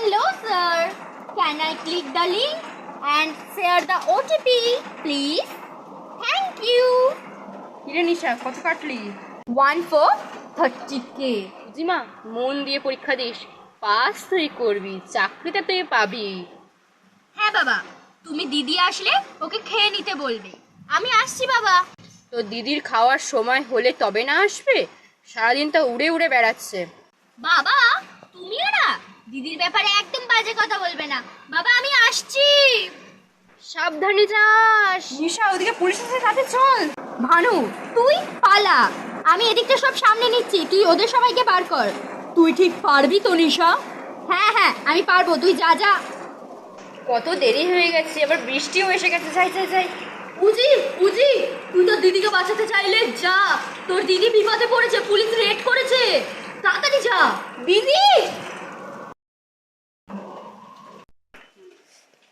Hello, sir. Can I click the link and share the OTP, please? Thank you. কিরে নিশা, কত কাটলি? 1 for 30K. বুঝিমা, মন দিয়ে পরীক্ষা this, pass তুই করবি, চাকরিটা তুই পাবি। হ্যাঁ বাবা, তুমি দিদি আসলে ওকে খেয়ে নিতে বলবে। আমি আসছি বাবা। তো দিদির খাওয়ার সময় হলে তবে না আসবে? সারাদিন তো উড়ে উড়ে বেড়াচ্ছে। বাবা, তুমিও না দিদির ব্যাপারে একদম বাজে কথা বলবে না। বাবা, আমি আসছি। সাবধানে যাস। নিশা, ওদিকে পুলিশের সাথে চল। ভানু, তুই পালা। আমি এদিকটা সব সামনে নিচ্ছি, তুই ওদের সবাইকে বার কর। তুই ঠিক পারবি তো নিশা? হ্যাঁ হ্যাঁ, আমি পারবো, তুই যা যা। কত দেরি হয়ে গেছে, আবার বৃষ্টিও এসে গেছে। যাই যাই যাই। উজি, উজি, তুই তোর দিদিকে বাঁচাতে চাইলে যা। তোর দিদি বিপদে পড়েছে, পুলিশ রেড করেছে। তাড়াতাড়ি যা। দিদি!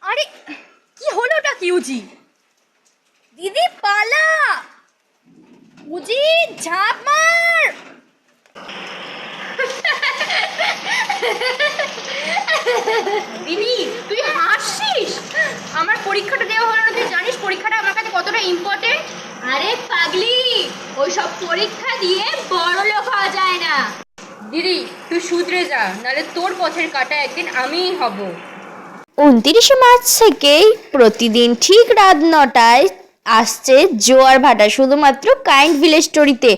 আরে কি হলোটা কি উজি? দিদি পালা। উজি, ঝাঁপ মার। দিদি, তুই হাসছিস? আমার পরীক্ষাটা দেওয়া হলো না, তুই জানিস পরীক্ষাটা আমার কাছে কতটা ইম্পর্টেন্ট? আরে পাগলি, ওইসব পরীক্ষা দিয়ে বড় লোক হওয়া যায় না। দিদি, তুই শুধরে যা, নাহলে তোর পথের কাঁটা একদিন আমিই হব। 29 মার্চ থেকেই প্রতিদিন ঠিক রাত 9টায় আসছে জোয়ার ভাটা শুধুমাত্র কাইন্ড ভিলেজ স্টোরিতে।